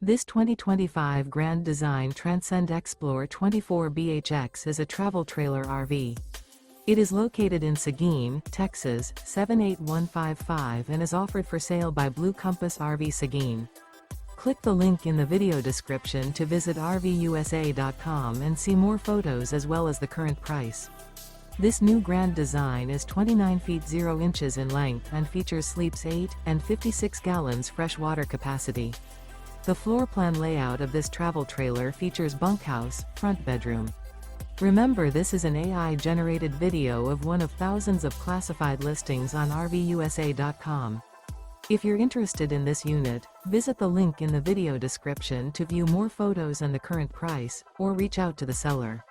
This 2025 Grand Design Transcend Xplor 24BHX is a travel trailer RV. It is located in Seguin, Texas, 78155 and is offered for sale by Blue Compass RV Seguin. Click the link in the video description to visit RVUSA.com and see more photos as well as the current price. This new Grand Design is 29 feet 0 inches in length and features sleeps 8 and 56 gallons fresh water capacity. The floor plan layout of this travel trailer features bunkhouse, front bedroom. Remember, this is an AI-generated video of one of thousands of classified listings on RVUSA.com. If you're interested in this unit, visit the link in the video description to view more photos and the current price, or reach out to the seller.